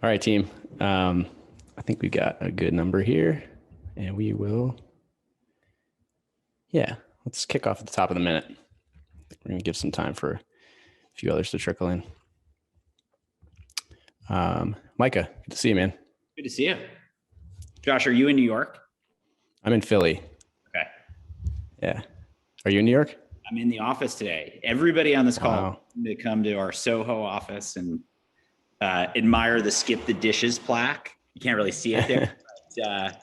All right, team. I think we got a good number here, and we will, yeah, let's kick off at the top of the minute. We're going to give some time for a few others to trickle in. Micah, good to see you, man. Good to see you. Josh, are you in New York? I'm in Philly. Okay. Yeah. Are you in New York? I'm in the office today. Everybody on this call to come to our Soho office and admire the Skip the Dishes plaque. You can't really see it there, but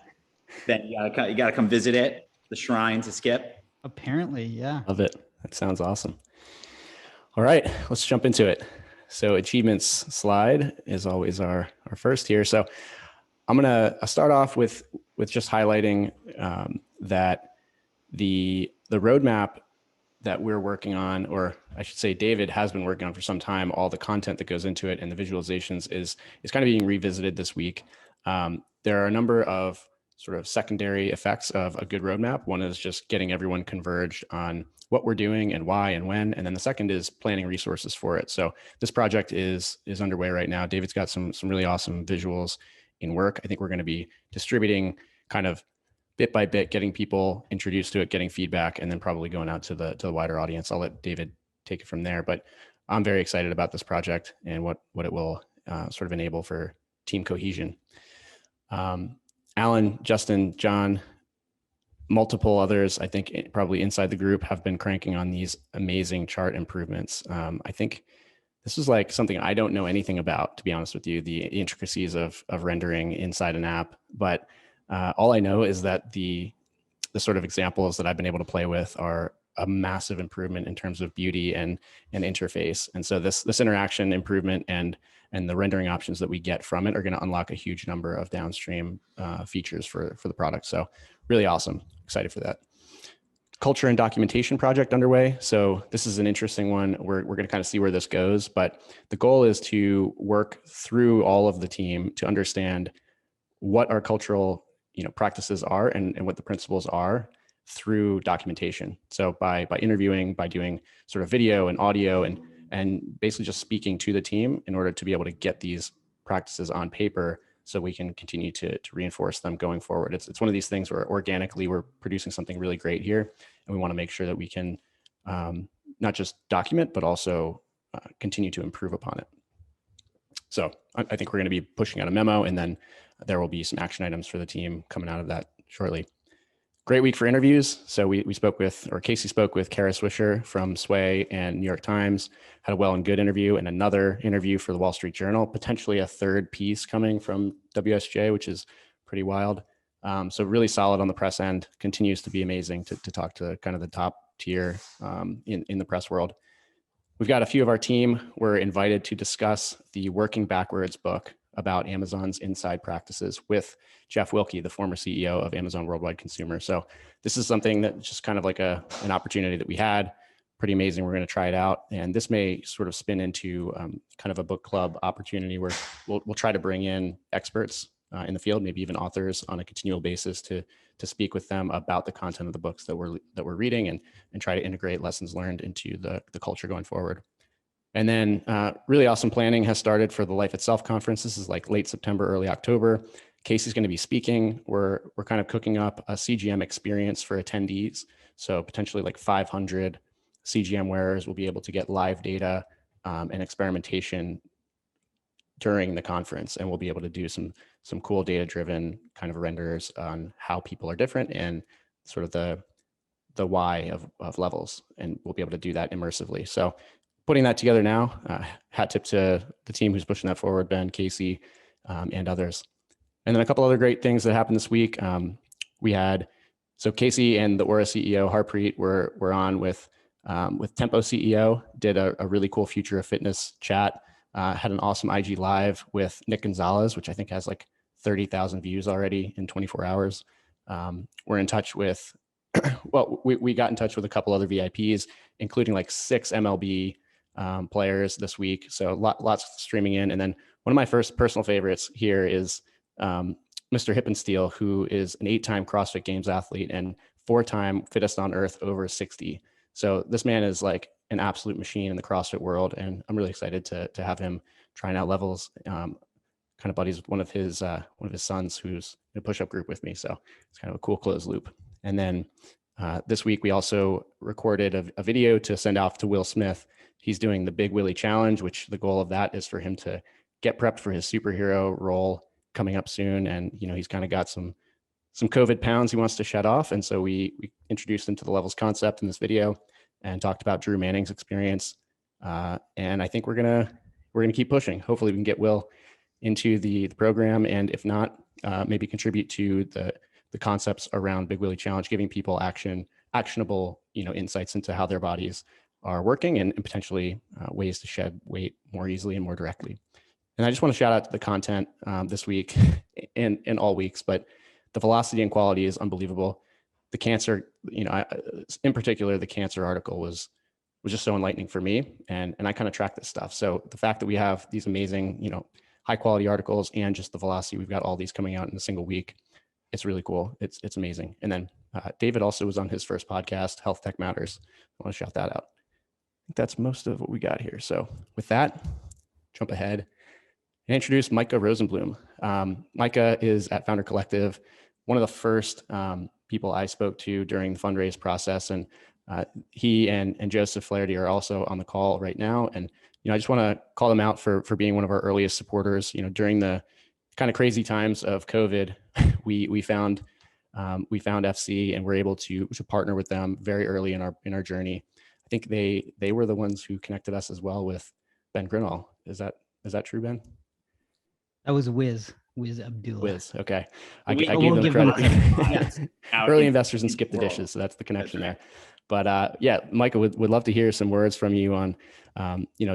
then you gotta come visit it, the shrine to Skip. Apparently, yeah. Love it. That sounds awesome. All right, let's jump into it. So achievements slide is always our first here. So I'm gonna start off with just highlighting that the roadmap that we're working on, or I should say David has been working on for some time, all the content that goes into it and the visualizations is kind of being revisited this week. There are a number of sort of secondary effects of a good roadmap. One is just getting everyone converged on what we're doing and why and when. And then the second is planning resources for it. So this project is underway right now. David's got some really awesome visuals in work. I think we're going to be distributing kind of bit by bit, getting people introduced to it, getting feedback, and then probably going out to the wider audience. I'll let David take it from there, but I'm very excited about this project and what it will sort of enable for team cohesion. Alan, Justin, John, multiple others, I think probably inside the group, have been cranking on these amazing chart improvements. I think this is like something I don't know anything about, to be honest with you, the intricacies of rendering inside an app, but all I know is that the sort of examples that I've been able to play with are a massive improvement in terms of beauty and interface. And so this interaction improvement and the rendering options that we get from it are going to unlock a huge number of downstream features for the product. So really awesome. Excited for that. Culture and documentation project underway. So this is an interesting one. We're going to kind of see where this goes, but the goal is to work through all of the team to understand what our cultural practices are and what the principles are through documentation. So by interviewing, by doing sort of video and audio and basically just speaking to the team in order to be able to get these practices on paper so we can continue to reinforce them going forward. It's one of these things where organically we're producing something really great here, and we want to make sure that we can not just document, but also continue to improve upon it. So I think we're going to be pushing out a memo, and then there will be some action items for the team coming out of that shortly. Great week for interviews. So we spoke with, or Casey spoke with Kara Swisher from Sway and New York Times, had a well and good interview, and another interview for the Wall Street Journal, potentially a third piece coming from WSJ, which is pretty wild. So really solid on the press end, continues to be amazing to talk to kind of the top tier in the press world. We've got a few of our team were invited to discuss the Working Backwards book about Amazon's inside practices with Jeff Wilke, the former CEO of Amazon Worldwide Consumer. So this is something that just kind of like an opportunity that we had. Pretty amazing. We're going to try it out. And this may sort of spin into kind of a book club opportunity where we'll try to bring in experts in the field, maybe even authors on a continual basis to speak with them about the content of the books that we're reading and try to integrate lessons learned into the culture going forward. And then really awesome planning has started for the Life Itself conference. This is like late September, early October. Casey's going to be speaking. We're kind of cooking up a CGM experience for attendees. So potentially like 500 CGM wearers will be able to get live data and experimentation during the conference, and we'll be able to do some cool data-driven kind of renders on how people are different and sort of the why of levels, and we'll be able to do that immersively. So putting that together now, hat tip to the team who's pushing that forward, Ben, Casey, and others. And then a couple other great things that happened this week. So Casey and the Aura CEO, Harpreet, were on with Tempo CEO, did a really cool future of fitness chat, had an awesome IG live with Nick Gonzalez, which I think has like 30,000 views already in 24 hours. We're in touch with, well, we got in touch with a couple other VIPs, including like 6 MLB players this week. So lots streaming in. And then one of my first personal favorites here is Mr. Hippensteel, who is an 8-time CrossFit Games athlete and 4-time fittest on earth over 60. So this man is like an absolute machine in the CrossFit world. And I'm really excited to have him trying out levels. kind of buddies with one of his sons who's in a push-up group with me. So it's kind of a cool closed loop. And then this week we also recorded a video to send off to Will Smith. He's doing the Big Willie Challenge, which the goal of that is for him to get prepped for his superhero role coming up soon. And, he's kind of got some COVID pounds he wants to shed off. And so we introduced him to the levels concept in this video and talked about Drew Manning's experience. And I think we're gonna keep pushing. Hopefully we can get Will into the program. And if not, maybe contribute to the concepts around Big Willie Challenge, giving people actionable, insights into how their bodies are working and potentially ways to shed weight more easily and more directly. And I just want to shout out to the content this week and all weeks, but the velocity and quality is unbelievable. The cancer, in particular, the cancer article was just so enlightening for me. And I kind of track this stuff. So the fact that we have these amazing, high quality articles and just the velocity, we've got all these coming out in a single week. It's really cool. It's amazing. And then David also was on his first podcast, Health Tech Matters. I want to shout that out. I think that's most of what we got here. So with that, jump ahead and introduce Micah Rosenbloom. Micah is at Founder Collective, one of the first people I spoke to during the fundraise process. And he and Joseph Flaherty are also on the call right now. And, I just want to call them out for being one of our earliest supporters. During the kind of crazy times of COVID, we found FC and we're able to partner with them very early in our journey. I think they were the ones who connected us as well with Ben Grinnell. Is that true, Ben? That was Wiz Abdullah. Wiz, okay. I gave them credit. Early investors and skip the dishes, so that's the connection there. But yeah, Micah, would love to hear some words from you on,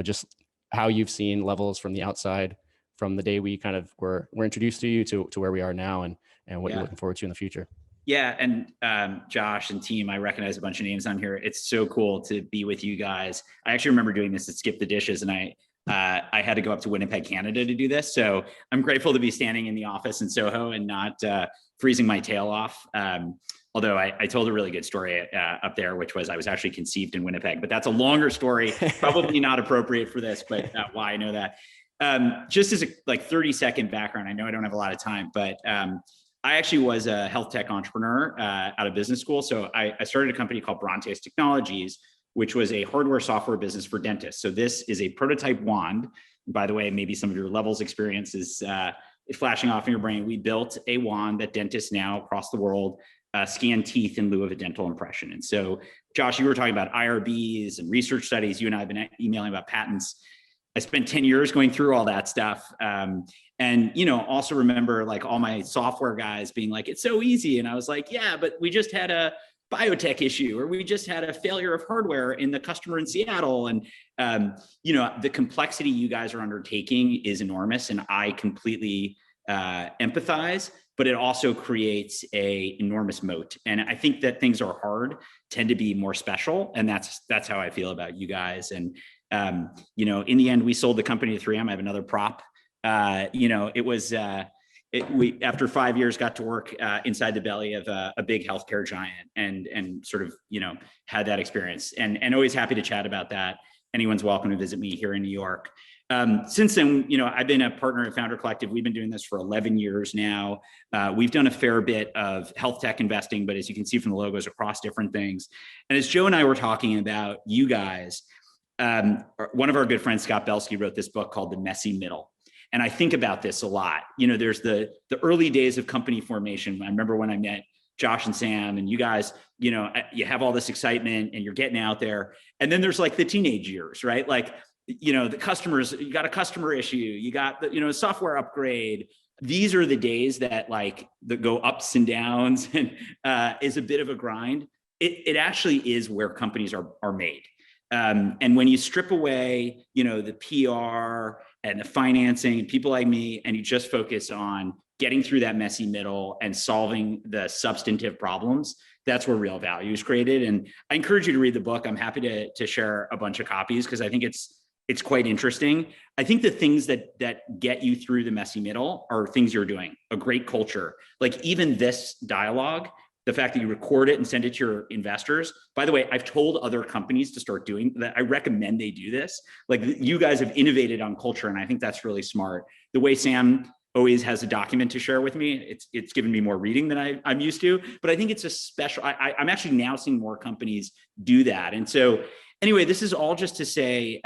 just how you've seen levels from the outside, from the day we kind of were introduced to you to where we are now, and what you're looking forward to in the future. Yeah, and Josh and team, I recognize a bunch of names on here. It's so cool to be with you guys. I actually remember doing this at Skip the Dishes, and I had to go up to Winnipeg, Canada to do this. So I'm grateful to be standing in the office in Soho and not freezing my tail off. Although I told a really good story up there, which was I was actually conceived in Winnipeg, but that's a longer story, probably not appropriate for this, but why I know that. Just as a 30-second background, I know I don't have a lot of time, but I actually was a health tech entrepreneur out of business school. So I started a company called Brontes Technologies, which was a hardware software business for dentists. So this is a prototype wand. By the way, maybe some of your levels experience is flashing off in your brain. We built a wand that dentists now across the world scan teeth in lieu of a dental impression. And so, Josh, you were talking about IRBs and research studies. You and I have been emailing about patents. I spent 10 years going through all that stuff. And, also remember all my software guys being like, it's so easy. And I was like, yeah, but we just had a biotech issue, or we just had a failure of hardware in the customer in Seattle. And, the complexity you guys are undertaking is enormous. And I completely empathize, but it also creates a enormous moat. And I think that things are hard tend to be more special. And that's how I feel about you guys. And, in the end, we sold the company to 3M. I have another prop. We after 5 years got to work inside the belly of a big healthcare giant and sort of, had that experience and always happy to chat about that. Anyone's welcome to visit me here in New York. Since then, I've been a partner at Founder Collective. We've been doing this for 11 years now. We've done a fair bit of health tech investing, but as you can see from the logos, across different things. And as Joe and I were talking about you guys, one of our good friends, Scott Belsky, wrote this book called The Messy Middle. And I think about this a lot. There's the early days of company formation. I remember when I met Josh and Sam and you guys, you have all this excitement and you're getting out there. And then there's the teenage years, right? The customers, you got a customer issue, you got the, software upgrade. These are the days that that go ups and downs and is a bit of a grind. It actually is where companies are made. And when you strip away, the PR and the financing and people like me, and you just focus on getting through that messy middle and solving the substantive problems, that's where real value is created. And I encourage you to read the book. I'm happy to share a bunch of copies because I think it's quite interesting. I think the things that get you through the messy middle are things you're doing, a great culture. Even this dialogue the fact that you record it and send it to your investors. By the way, I've told other companies to start doing that. I recommend they do this. Like, you guys have innovated on culture, and I think that's really smart. The way Sam always has a document to share with me, it's given me more reading than I'm used to, but I think it's a special, I'm actually now seeing more companies do that. And so anyway, this is all just to say,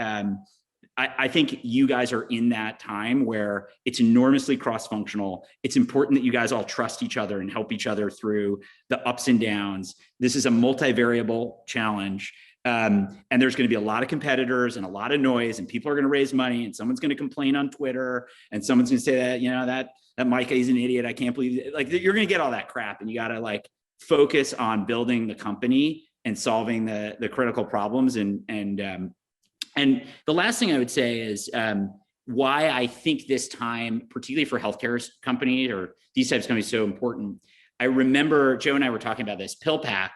I think you guys are in that time where it's enormously cross-functional. It's important that you guys all trust each other and help each other through the ups and downs. This is a multivariable challenge. And there's going to be a lot of competitors and a lot of noise, and people are going to raise money, and someone's going to complain on Twitter, and someone's going to say that, you know, that Micah is an idiot. I can't believe it. Like, you're going to get all that crap, and you got to like focus on building the company and solving the critical problems. And the last thing I would say is why I think this time, particularly for healthcare companies or these types of companies, is so important. I remember Joe and I were talking about this. PillPack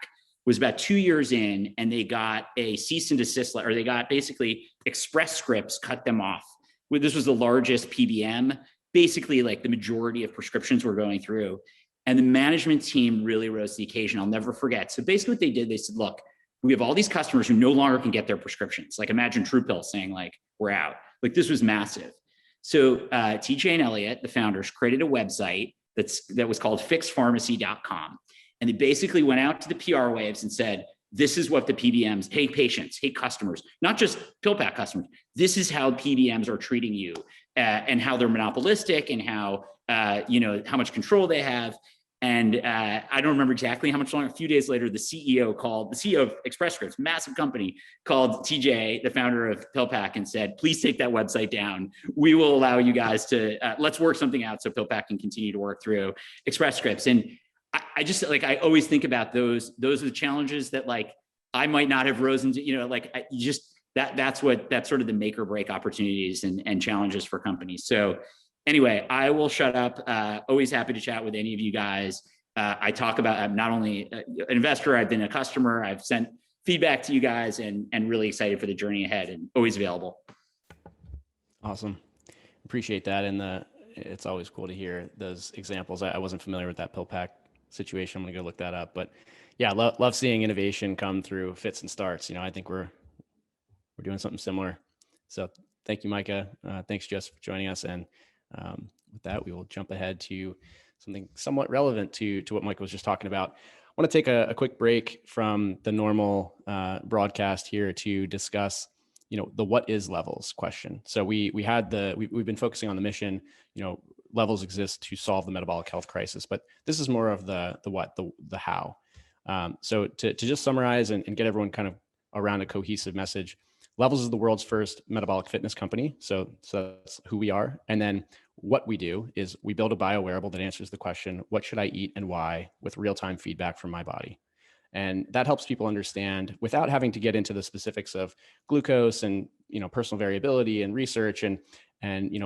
was about 2 years in, and they got a cease and desist letter, or they got basically Express Scripts cut them off. This was the largest PBM. Basically, like, the majority of prescriptions were going through. And the management team really rose to the occasion. I'll never forget. So basically what they did, they said, look, we have all these customers who no longer can get their prescriptions. Like, imagine TruePill saying, like, we're out. Like, this was massive. So TJ and Elliot, the founders, created a website that was called fixpharmacy.com. And they basically went out to the PR waves and said, this is what the PBMs, hey patients, hey customers, not just PillPack customers, this is how PBMs are treating you, and how they're monopolistic, and how, how much control they have. And I don't remember exactly how much longer. A few days later, the CEO of Express Scripts, massive company, called TJ, the founder of PillPack, and said, please take that website down. We will allow you guys to, let's work something out so PillPack can continue to work through Express Scripts. And I just, like, I always think about those are the challenges that, like, I might not have risen to, that's sort of the make or break opportunities and challenges for companies. So anyway, I will shut up. Always happy to chat with any of you guys. I talk about, I'm not only an investor, I've been a customer, I've sent feedback to you guys, and really excited for the journey ahead, and always available. Awesome. Appreciate that. And it's always cool to hear those examples. I wasn't familiar with that PillPack situation. I'm going to go look that up. But yeah, love seeing innovation come through fits and starts. I think we're doing something similar. So thank you, Micah. Thanks, Jess, for joining us. And with that, we will jump ahead to something somewhat relevant to what Micah was just talking about. I want to take a quick break from the normal broadcast here to discuss, the what is levels question. So we've been focusing on the mission. Levels exist to solve the metabolic health crisis, but this is more of the what, the how. So to just summarize and get everyone kind of around a cohesive message, Levels is the world's first metabolic fitness company. So that's who we are. And then what we do is we build a biowearable that answers the question, what should I eat and why, with real-time feedback from my body. And that helps people understand, without having to get into the specifics of glucose and, personal variability and research and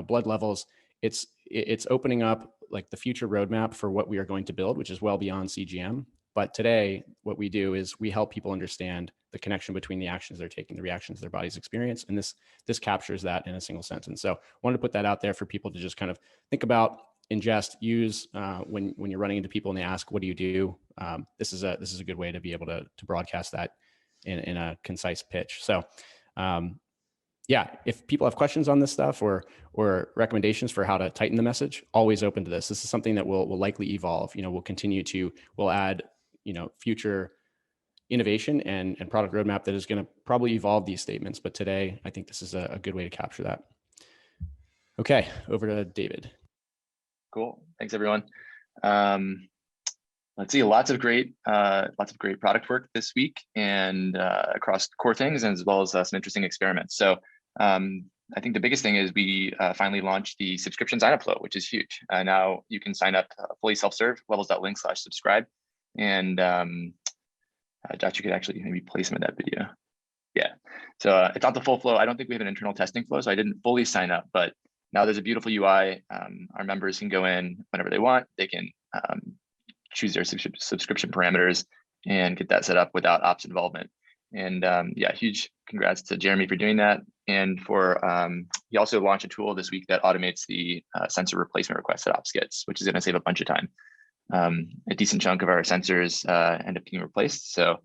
blood levels. It's opening up like the future roadmap for what we are going to build, which is well beyond CGM. But today, what we do is we help people understand the connection between the actions they're taking, the reactions their bodies experience. And this captures that in a single sentence. So I wanted to put that out there for people to just kind of think about, ingest, use when you're running into people and they ask, what do you do? This is a good way to be able to broadcast that in a concise pitch. So yeah, if people have questions on this stuff or recommendations for how to tighten the message, always open to this. This is something that will likely evolve. We'll add, future innovation and product roadmap that is going to probably evolve these statements. But today, I think this is a good way to capture that. Okay, over to David. Cool. Thanks, everyone. Let's see, lots of great product work this week and across core things, as well as some interesting experiments. So I think the biggest thing is we finally launched the subscription sign-up flow, which is huge. Now you can sign up fully self-serve, levels.link/subscribe. And Josh, you could actually maybe play some of that video. Yeah, so it's not the full flow. I don't think we have an internal testing flow, so I didn't fully sign up, but now there's a beautiful UI. Our members can go in whenever they want. They can choose their subscription parameters and get that set up without ops involvement. And yeah, huge congrats to Jeremy for doing that. And he also launched a tool this week that automates the sensor replacement request that ops gets, which is going to save a bunch of time. a decent chunk of our sensors end up being replaced. So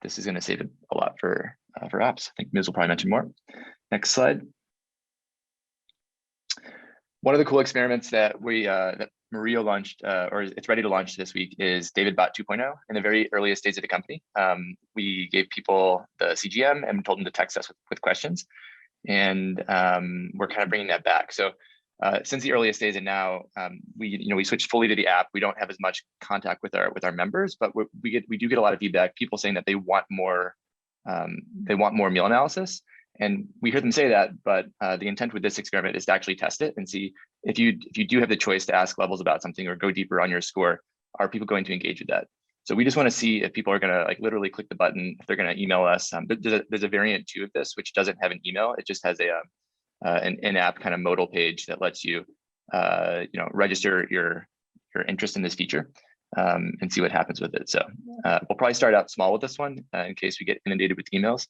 this is going to save a lot for apps. I think Ms. will probably mention more. Next slide. One of the cool experiments that that Maria launched, or it's ready to launch this week, is DavidBot 2.0. In the very earliest days of the company, we gave people the CGM and told them to text us with questions, and we're kind of bringing that back. So since the earliest days and now, we switched fully to the app. We don't have as much contact with our members, but we do get a lot of feedback. People saying that they want more meal analysis. And we hear them say that, but the intent with this experiment is to actually test it and see if you do have the choice to ask levels about something or go deeper on your score, are people going to engage with that? So we just want to see if people are going to like literally click the button, if they're going to email us. There's a variant too of this, which doesn't have an email. It just has an in-app kind of modal page that lets you register your interest in this feature and see what happens with it. So we'll probably start out small with this one in case we get inundated with emails,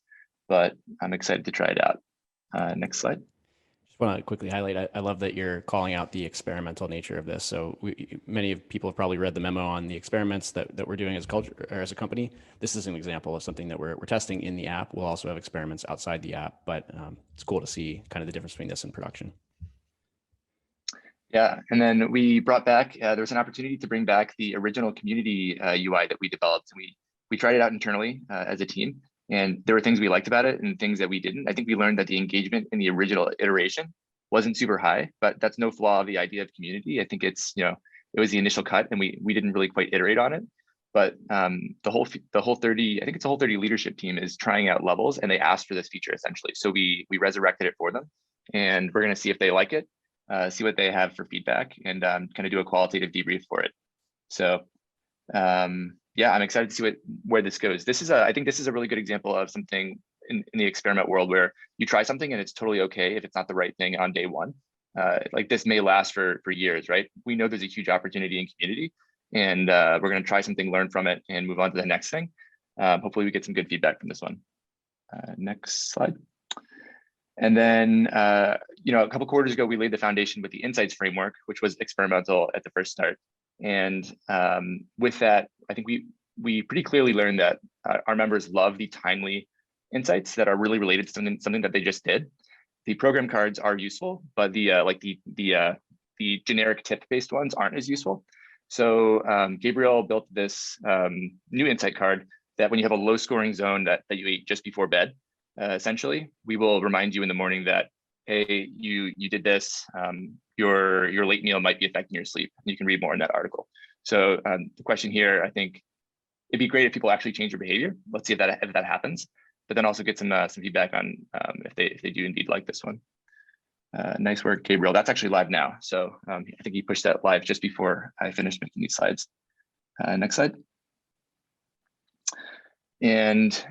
but I'm excited to try it out. Next slide. Just want to quickly highlight, I love that you're calling out the experimental nature of this. So many people have probably read the memo on the experiments that we're doing as a culture or as a company. This is an example of something that we're testing in the app. We'll also have experiments outside the app, but it's cool to see kind of the difference between this and production. Yeah, and then we brought back, there was an opportunity to bring back the original community UI that we developed. We tried it out internally as a team, and there were things we liked about it and things that we didn't. I think we learned that the engagement in the original iteration wasn't super high, but that's no flaw of the idea of community. I think it's, it was the initial cut and we didn't really quite iterate on it. But the whole 30, I think it's the whole 30 leadership team is trying out levels, and they asked for this feature essentially. So we resurrected it for them, and we're going to see if they like it, see what they have for feedback, and kind of do a qualitative debrief for it. So yeah, I'm excited to see where this goes. I think this is a really good example of something in the experiment world where you try something and it's totally okay if it's not the right thing on day one. Like this may last for years, right? We know there's a huge opportunity in community, and we're going to try something, learn from it, and move on to the next thing. Hopefully we get some good feedback from this one. Next slide. And then, a couple quarters ago, we laid the foundation with the insights framework, which was experimental at the first start. And with that, I think we pretty clearly learned that our members love the timely insights that are really related to something that they just did. The program cards are useful, but the generic tip-based ones aren't as useful. So Gabriel built this new insight card that when you have a low-scoring zone that you ate just before bed, essentially, we will remind you in the morning that, hey, you did this. Your late meal might be affecting your sleep. You can read more in that article. So the question here, I think it'd be great if people actually change their behavior. Let's see if that happens. But then also get some feedback on if they do indeed like this one. Nice work, Gabriel. That's actually live now. So I think he pushed that live just before I finished making these slides. Next slide. And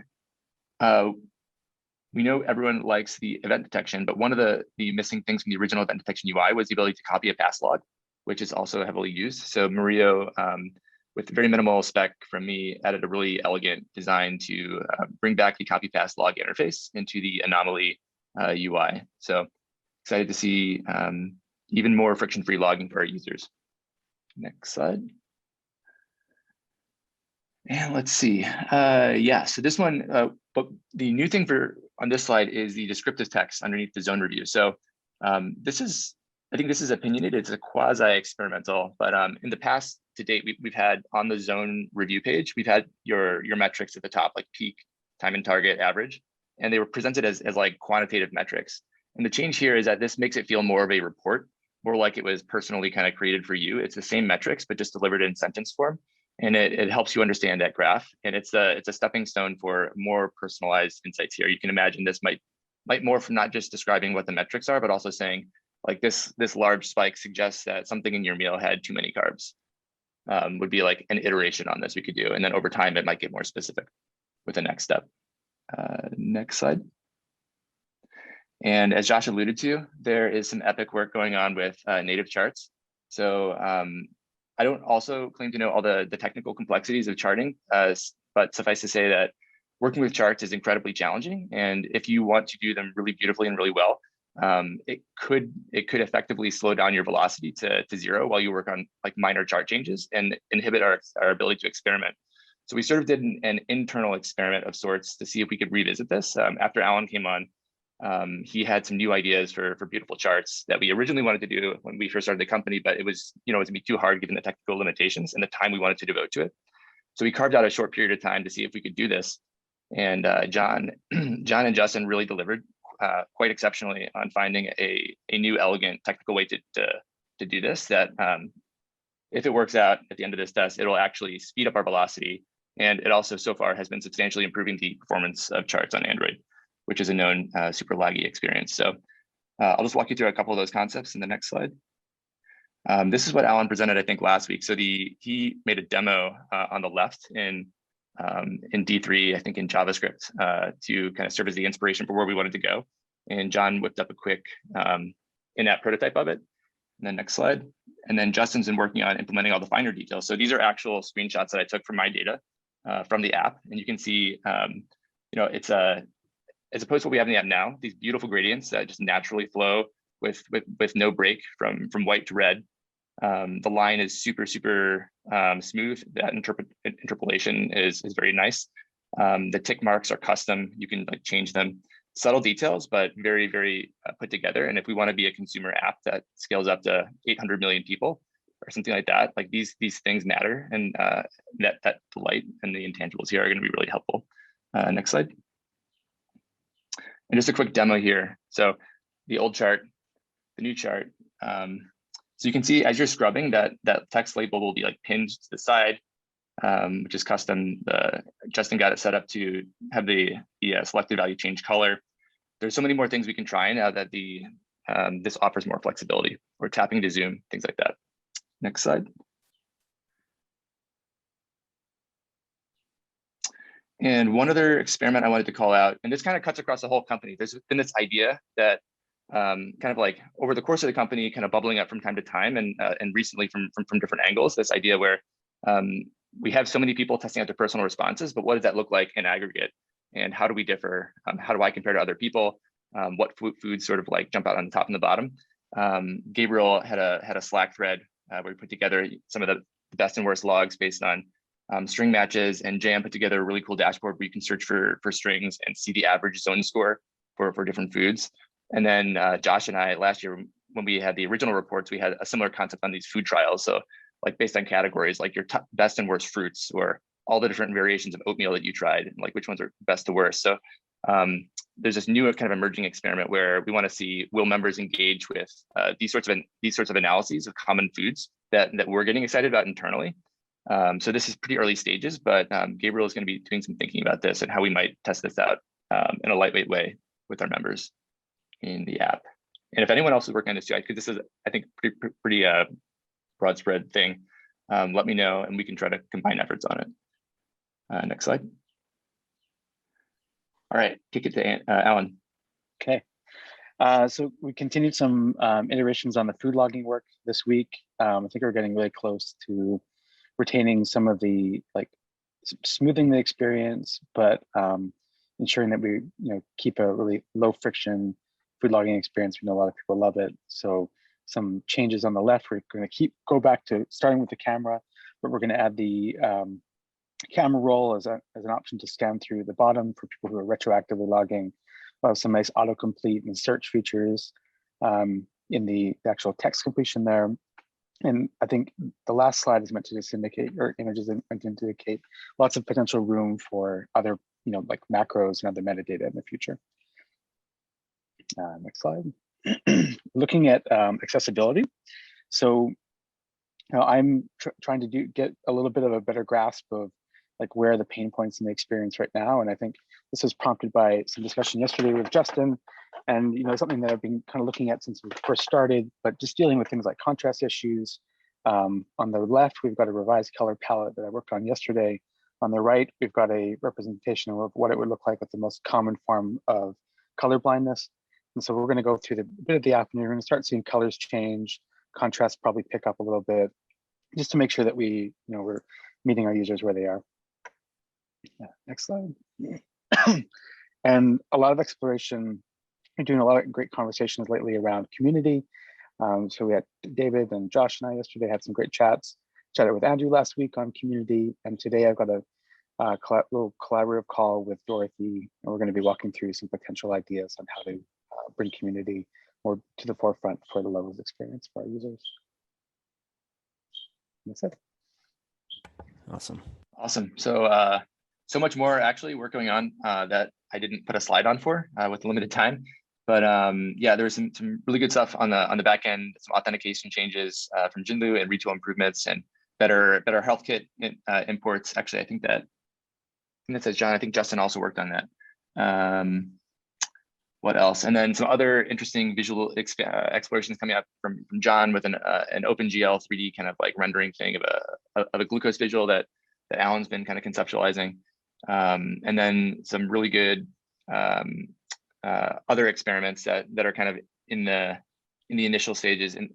we know everyone likes the event detection, but one of the missing things from the original event detection UI was the ability to copy a pass log, which is also heavily used. So Mario, with very minimal spec from me, added a really elegant design to bring back the copy pass log interface into the anomaly UI. So excited to see even more friction-free logging for our users. Next slide. And let's see. Yeah, so this one, but the new thing on this slide is the descriptive text underneath the zone review. So I think this is opinionated. It's a quasi-experimental, but in the past to date, we've had on the zone review page, we've had your metrics at the top, like peak, time and target, average, and they were presented as like quantitative metrics. And the change here is that this makes it feel more of a report, more like it was personally kind of created for you. It's the same metrics, but just delivered in sentence form. And it helps you understand that graph. And it's a stepping stone for more personalized insights here. You can imagine this might more from not just describing what the metrics are, but also saying like this large spike suggests that something in your meal had too many carbs. Would be like an iteration on this we could do. And then over time, it might get more specific with the next step. Next slide. And as Josh alluded to, there is some epic work going on with native charts. So I don't also claim to know all the technical complexities of charting, but suffice to say that working with charts is incredibly challenging. And if you want to do them really beautifully and really well, it could effectively slow down your velocity to zero while you work on like minor chart changes and inhibit our ability to experiment. So we sort of did an internal experiment of sorts to see if we could revisit this. After Alan came on, he had some new ideas for beautiful charts that we originally wanted to do when we first started the company, but it was, it was gonna be too hard given the technical limitations and the time we wanted to devote to it. So we carved out a short period of time to see if we could do this. And John and Justin really delivered quite exceptionally on finding a new elegant technical way to do this that if it works out at the end of this test, it'll actually speed up our velocity. And it also so far has been substantially improving the performance of charts on Android, which is a known super laggy experience. So I'll just walk you through a couple of those concepts in the next slide. This is what Alan presented, I think, last week. So he made a demo on the left in D3, I think in JavaScript, to kind of serve as the inspiration for where we wanted to go. And John whipped up a quick in-app prototype of it. And then next slide. And then Justin's been working on implementing all the finer details. So these are actual screenshots that I took from my data from the app. And you can see, it's as opposed to what we have in the app now, these beautiful gradients that just naturally flow with no break from white to red. The line is super smooth. That interpolation is very nice. The tick marks are custom. You can like change them. Subtle details, but very put together. And if we want to be a consumer app that scales up to 800 million people or something like that, like these things matter, and that delight and the intangibles here are going to be really helpful. Next slide. And just a quick demo here. So the old chart, the new chart. So you can see as you're scrubbing that text label will be like pinned to the side, which is custom. Justin got it set up to have the selected value change color. There's so many more things we can try now that this offers more flexibility. We're tapping to zoom, things like that. Next slide. And one other experiment I wanted to call out, and this kind of cuts across the whole company. There's been this idea that kind of like over the course of the company, kind of bubbling up from time to time, and recently from different angles, this idea where we have so many people testing out their personal responses, but what does that look like in aggregate? And how do we differ? How do I compare to other people? What foods sort of like jump out on the top and the bottom? Gabriel had a Slack thread where we put together some of the best and worst logs based on string matches, and JM put together a really cool dashboard where you can search for strings and see the average zone score for different foods. And then Josh and I last year, when we had the original reports, we had a similar concept on these food trials. So like based on categories, like your best and worst fruits, or all the different variations of oatmeal that you tried, and like which ones are best to worst. So there's this new kind of emerging experiment where we want to see, will members engage with these sorts of analyses of common foods that we're getting excited about internally. So this is pretty early stages, but Gabriel is going to be doing some thinking about this and how we might test this out in a lightweight way with our members in the app. And if anyone else is working on this too, this is, I think, pretty broad spread thing. Let me know and we can try to combine efforts on it. Next slide. All right, kick it to Alan. Okay. So we continued some iterations on the food logging work this week. I think we're getting really close to retaining some of the smoothing the experience, but ensuring that we keep a really low friction food logging experience. We know a lot of people love it. So some changes on the left, we're going to go back to starting with the camera, but we're going to add the camera roll as an option to scan through the bottom for people who are retroactively logging. We'll have some nice autocomplete and search features in the actual text completion there. And I think the last slide is meant to just indicate, or images meant to indicate lots of potential room for other, like macros and other metadata in the future. Next slide. Looking at accessibility. So, I'm trying to get a little bit of a better grasp of like where are the pain points in the experience right now. And I think this was prompted by some discussion yesterday with Justin, and something that I've been kind of looking at since we first started, but just dealing with things like contrast issues. On the left, we've got a revised color palette that I worked on yesterday. On the right, we've got a representation of what it would look like with the most common form of color blindness. And so we're going to go through the bit of the app, and you're going to start seeing colors change, contrast probably pick up a little bit, just to make sure that we're meeting our users where they are. Next slide. And a lot of exploration We're doing a lot of great conversations lately around community. So we had David and Josh and I yesterday had some great chats. Chatted with Andrew last week on community, and today I've got a little collaborative call with Dorothy, and we're going to be walking through some potential ideas on how to bring community more to the forefront for the Levels experience for our users. And that's it. Awesome. So so much more actually we're going on that I didn't put a slide on for with limited time. But yeah, there's some really good stuff on the back end, some authentication changes from Jinlu and retool improvements and better health kit imports. Actually, I think that says John. I think Justin also worked on that. What else? And then some other interesting visual explorations coming up from John with an OpenGL 3D kind of like rendering thing of a glucose visual that Alan's been kind of conceptualizing. And then some really good other experiments that are kind of in the initial stages, in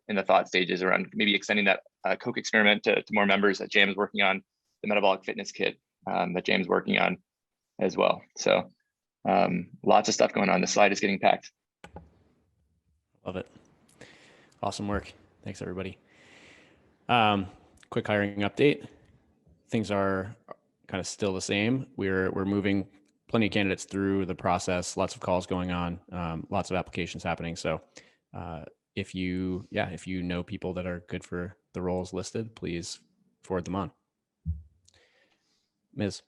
the thought stages around maybe extending that Coke experiment to more members that Jam is working on, the Metabolic Fitness Kit that Jam is working on as well. So lots of stuff going on. The slide is getting packed. Love it. Awesome work. Thanks, everybody. Quick hiring update. Things are kind of still the same. We're moving plenty of candidates through the process, lots of calls going on, lots of applications happening. So if you know people that are good for the roles listed, please forward them on. Ms.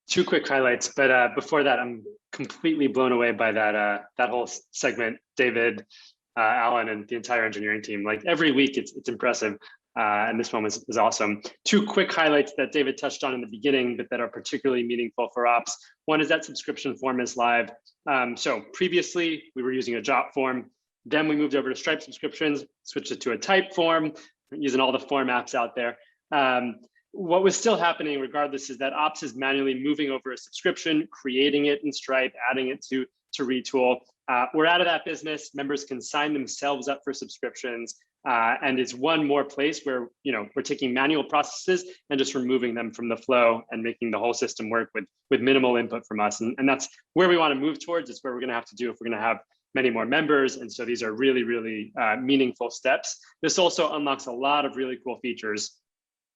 Two quick highlights, but before that, I'm completely blown away by that whole segment, David, Alan, and the entire engineering team. Like every week, it's impressive, and this one was awesome. Two quick highlights that David touched on in the beginning, but that are particularly meaningful for ops. One is that subscription form is live. So previously, we were using a drop form. Then we moved over to Stripe subscriptions, switched it to a type form, using all the form apps out there. What was still happening regardless is that ops is manually moving over a subscription, creating it in Stripe, adding it to Retool. We're out of that business. Members can sign themselves up for subscriptions. And it's one more place where we're taking manual processes and just removing them from the flow and making the whole system work with minimal input from us. And that's where we want to move towards. It's where we're going to have to do if we're going to have many more members. And so these are really, really meaningful steps. This also unlocks a lot of really cool features,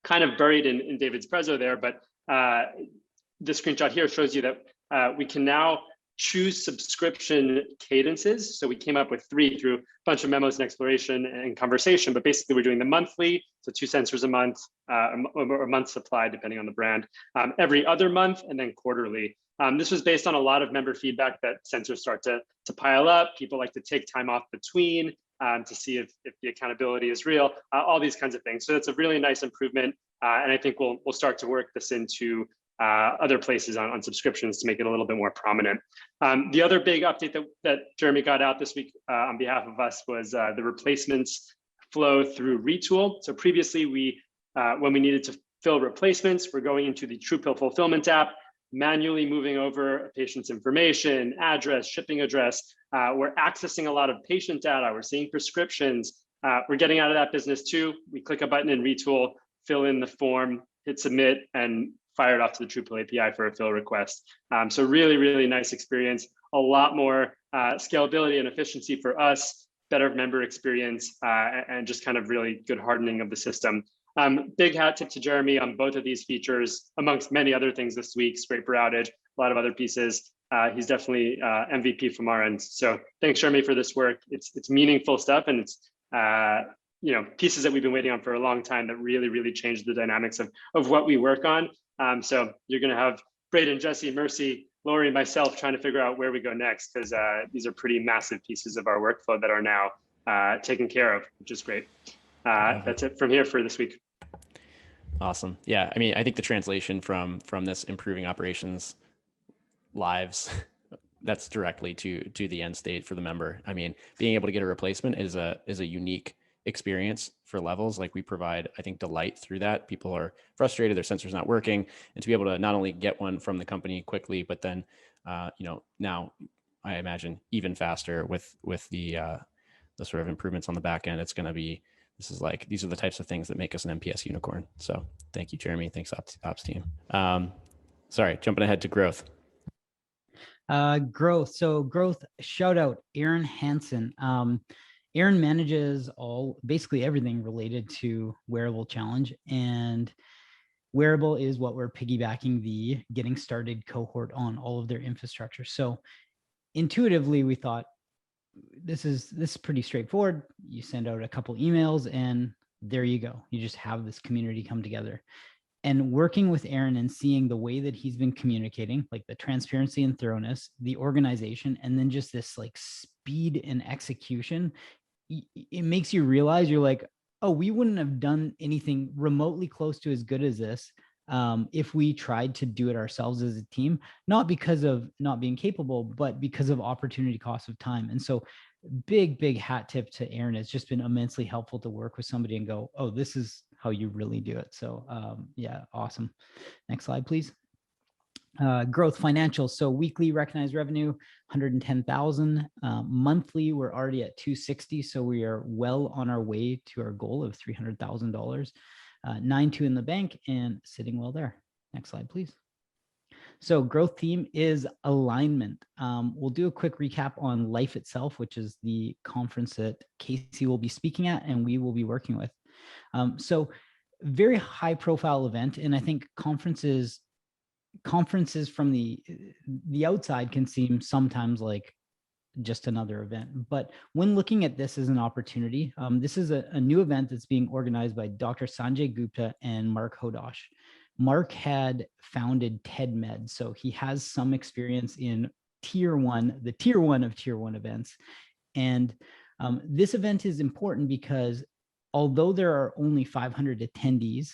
kind of buried in David's preso there, but the screenshot here shows you that we can now choose subscription cadences. So we came up with 3 through a bunch of memos and exploration and conversation, but basically we're doing the monthly, so 2 sensors a month, or a month supply, depending on the brand, every other month, and then quarterly. This was based on a lot of member feedback that sensors start to pile up. People like to take time off between to see if the accountability is real, all these kinds of things. So that's a really nice improvement. And I think we'll start to work this into other places on subscriptions to make it a little bit more prominent. The other big update that Jeremy got out this week on behalf of us was the replacements flow through Retool. So previously when we needed to fill replacements, we're going into the TruePill fulfillment app, manually moving over a patient's information, address, shipping address. We're accessing a lot of patient data. We're seeing prescriptions. We're getting out of that business too. We click a button in Retool, fill in the form, hit submit, and fire it off to the TruePill API for a fill request. So really, really nice experience. A lot more scalability and efficiency for us, better member experience, and just kind of really good hardening of the system. Big hat tip to Jeremy on both of these features, amongst many other things this week, scraper outage, a lot of other pieces. He's definitely MVP from our end. So thanks, Jeremy, for this work. It's meaningful stuff, and it's pieces that we've been waiting on for a long time that really, really changed the dynamics of what we work on. So you're going to have Braden, Jesse, Mercy, Lori, and myself trying to figure out where we go next, because these are pretty massive pieces of our workflow that are now taken care of, which is great. That's it from here for this week. Awesome. Yeah. I mean, I think the translation from this improving operations lives, that's directly to the end state for the member. I mean, being able to get a replacement is a unique experience for Levels. Like we provide, I think, delight through that. People are frustrated, their sensor's not working, and to be able to not only get one from the company quickly, but then, now I imagine even faster with the sort of improvements on the back end. It's going to be, these are the types of things that make us an MPS unicorn. So thank you, Jeremy. Thanks, ops team. Sorry, jumping ahead to growth. Growth. So growth, shout out Aaron Hansen. Aaron manages basically everything related to Wearable Challenge, and Wearable is what we're piggybacking the getting started cohort on, all of their infrastructure. So intuitively, we thought this is pretty straightforward. You send out a couple emails and there you go. You just have this community come together. And working with Aaron and seeing the way that he's been communicating, like the transparency and thoroughness, the organization, and then just this like speed and execution, it makes you realize you're like, oh, we wouldn't have done anything remotely close to as good as this if we tried to do it ourselves as a team, not because of not being capable, but because of opportunity cost of time. And so big hat tip to Aaron. It's just been immensely helpful to work with somebody and go, oh, this is how you really do it. So yeah, awesome. Next slide, please. Growth financials. So weekly recognized revenue, 110,000. Monthly, we're already at 260. So we are well on our way to our goal of $300,000. 9.2 in the bank and sitting well there. Next slide, please. So growth theme is alignment. We'll do a quick recap on Life Itself, which is the conference that Casey will be speaking at and we will be working with. So very high profile event. And I think conferences from the outside can seem sometimes like just another event. But when looking at this as an opportunity, this is a new event that's being organized by Dr. Sanjay Gupta and Mark Hodosh. Mark had founded TEDMed, so he has some experience in tier one of tier one events. And this event is important because although there are only 500 attendees,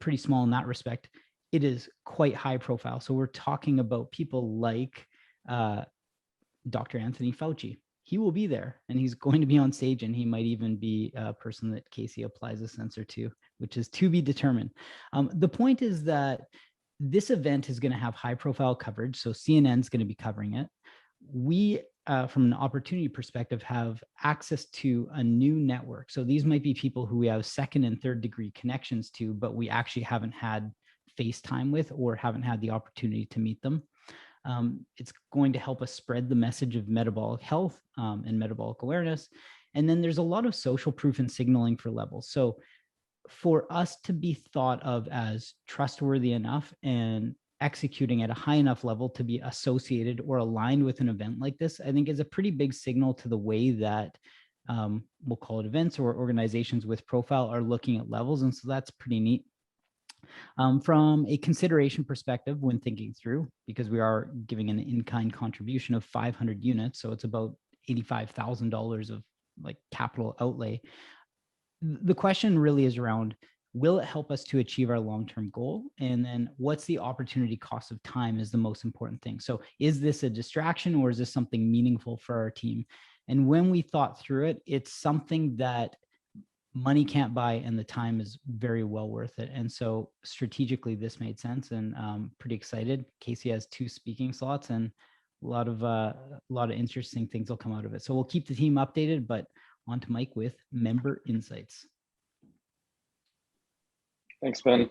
pretty small in that respect, it is quite high profile. So we're talking about people like Dr. Anthony Fauci. He will be there and he's going to be on stage, and he might even be a person that Casey applies a sensor to, which is to be determined. The point is that this event is going to have high profile coverage. So CNN is going to be covering it. We, from an opportunity perspective, have access to a new network. So these might be people who we have second and third degree connections to, but we actually haven't had FaceTime with or haven't had the opportunity to meet them. It's going to help us spread the message of metabolic health and metabolic awareness. And then there's a lot of social proof and signaling for levels. So for us to be thought of as trustworthy enough and executing at a high enough level to be associated or aligned with an event like this, I think is a pretty big signal to the way that we'll call it events or organizations with profile are looking at levels. And so that's pretty neat. From a consideration perspective, when thinking through, because we are giving an in-kind contribution of 500 units, so it's about $85,000 of like capital outlay. The question really is around, will it help us to achieve our long-term goal? And then what's the opportunity cost of time is the most important thing. So is this a distraction or is this something meaningful for our team? And when we thought through it, it's something that money can't buy and the time is very well worth it. And so strategically this made sense, and pretty excited. Casey has 2 speaking slots and a lot of interesting things will come out of it. So we'll keep the team updated, but on to Mike with member insights. Thanks, Ben.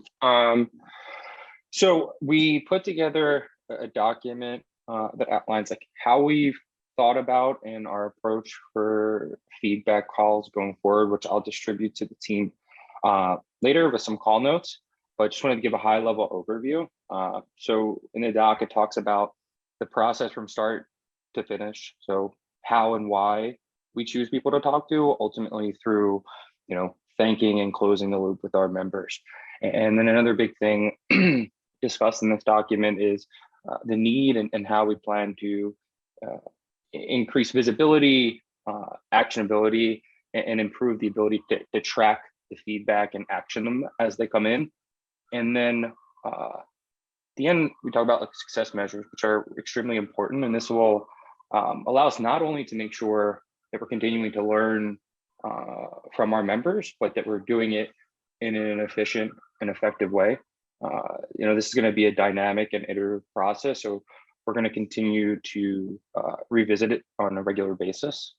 So we put together a document that outlines like how we've thought about and our approach for feedback calls going forward, which I'll distribute to the team later with some call notes, but just wanted to give a high level overview. So in the doc, it talks about the process from start to finish. So how and why we choose people to talk to, ultimately through, thanking and closing the loop with our members. And then another big thing discussed in this document is the need and how we plan to increase visibility, actionability, and improve the ability to track the feedback and action them as they come in. And then at the end, we talk about like success measures, which are extremely important. And this will allow us not only to make sure that we're continuing to learn from our members, but that we're doing it in an efficient and effective way. This is going to be a dynamic and iterative process. So we're going to continue to revisit it on a regular basis.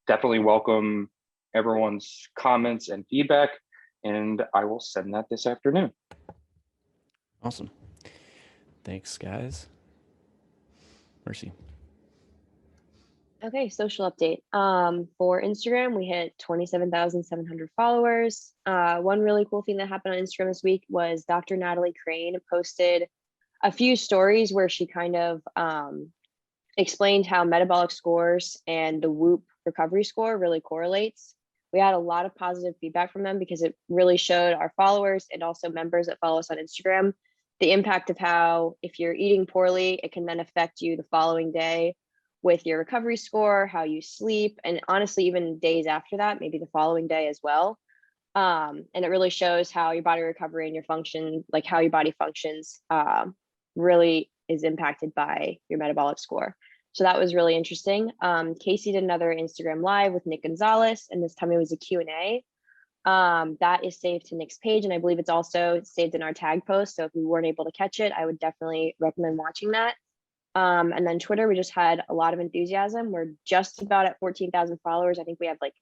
Definitely welcome everyone's comments and feedback, and I will send that this afternoon. Awesome. Thanks, guys. Mercy. Okay, social update. For Instagram, we hit 27,700 followers. One really cool thing that happened on Instagram this week was Dr. Natalie Crane posted a few stories where she kind of explained how metabolic scores and the Whoop recovery score really correlates. We had a lot of positive feedback from them because it really showed our followers and also members that follow us on Instagram the impact of how if you're eating poorly, it can then affect you the following day with your recovery score, how you sleep, and honestly, even days after that, maybe the following day as well. And it really shows how your body recovery and your function, like how your body functions, really is impacted by your metabolic score. So that was really interesting. Casey did another Instagram live with Nick Gonzalez, and this time it was a Q&A. That is saved to Nick's page, and I believe it's also saved in our tag post. So if you weren't able to catch it, I would definitely recommend watching that. And then Twitter, we just had a lot of enthusiasm. We're just about at 14,000 followers. I think we have like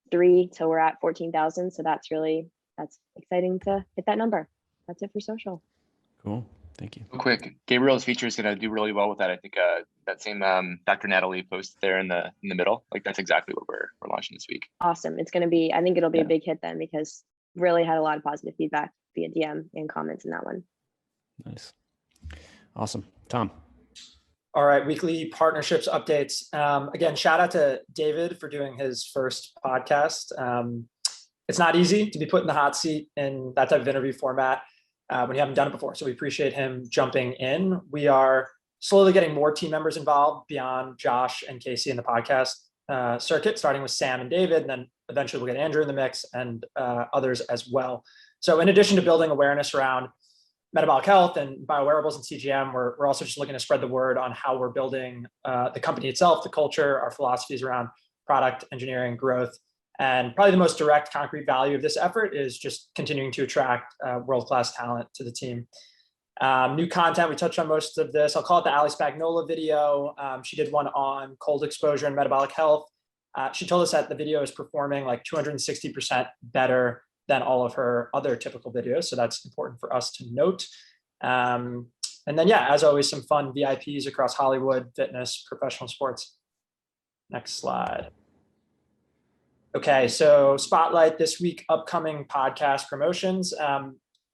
3 till we're at 14,000. So that's exciting to hit that number. That's it for social. Cool. Thank you. Real quick, Gabriel's feature is going to do really well with that. I think that same Dr. Natalie post there in the middle, like that's exactly what we're launching this week. Awesome. It's going to be, I think it'll be a big hit then because really had a lot of positive feedback via DM and comments in that one. Nice. Awesome. Tom. All right, weekly partnerships updates. Again, shout out to David for doing his first podcast. It's not easy to be put in the hot seat in that type of interview format when you haven't done it before. So we appreciate him jumping in. We are slowly getting more team members involved beyond Josh and Casey in the podcast circuit, starting with Sam and David, and then eventually we'll get Andrew in the mix and others as well. So in addition to building awareness around metabolic health and biowearables and CGM, we're also just looking to spread the word on how we're building the company itself, the culture, our philosophies around product engineering, growth. And probably the most direct, concrete value of this effort is just continuing to attract world-class talent to the team. New content, we touched on most of this. I'll call it the Ali Spagnola video. She did one on cold exposure and metabolic health. She told us that the video is performing like 260% better than all of her other typical videos. So that's important for us to note. And then, yeah, as always, some fun VIPs across Hollywood, fitness, professional sports. Next slide. Okay, so Spotlight this week, upcoming podcast promotions.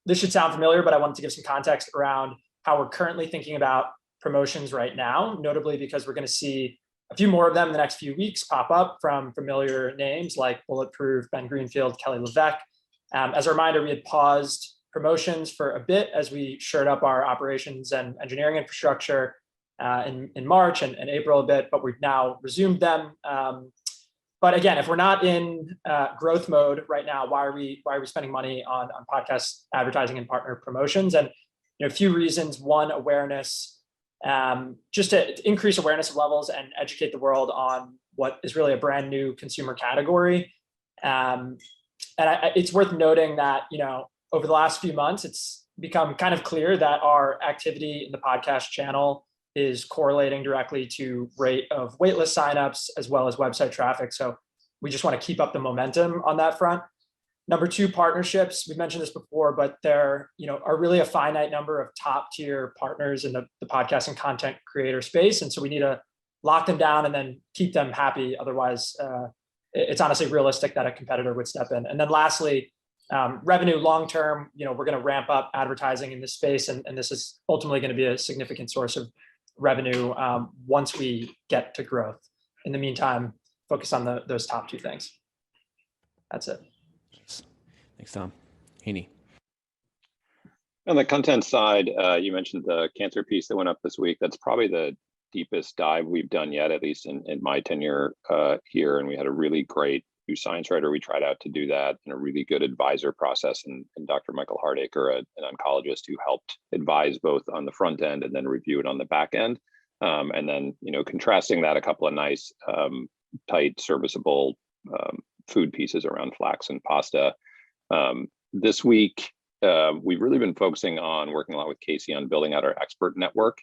This should sound familiar, but I wanted to give some context around how we're currently thinking about promotions right now, notably because we're going to see a few more of them in the next few weeks pop up from familiar names like Bulletproof, Ben Greenfield, Kelly LeVesque. As a reminder, we had paused promotions for a bit as we shored up our operations and engineering infrastructure in March and April a bit, but we've now resumed them. But again, if we're not in growth mode right now, why are we spending money on podcast advertising and partner promotions? And a few reasons. One, awareness, just to increase awareness levels and educate the world on what is really a brand new consumer category. It's worth noting that, over the last few months, it's become kind of clear that our activity in the podcast channel is correlating directly to rate of waitlist signups as well as website traffic. So we just want to keep up the momentum on that front. Number 2, partnerships. We mentioned this before, but there are really a finite number of top tier partners in the podcast and content creator space. And so we need to lock them down and then keep them happy. Otherwise, it's honestly realistic that a competitor would step in. And then lastly, revenue long-term, we're going to ramp up advertising in this space. And this is ultimately going to be a significant source of revenue once we get to growth. In the meantime, focus on those top 2 things. That's it. Thanks, Tom. Haney. On the content side, you mentioned the cancer piece that went up this week. That's probably the deepest dive we've done yet, at least in my tenure here. And we had a really great new science writer. We tried out to do that, and a really good advisor process. And Dr. Michael Hardacre, an oncologist who helped advise both on the front end and then review it on the back end. And then, contrasting that, a couple of nice, tight, serviceable food pieces around flax and pasta. This week, we've really been focusing on working a lot with Casey on building out our expert network,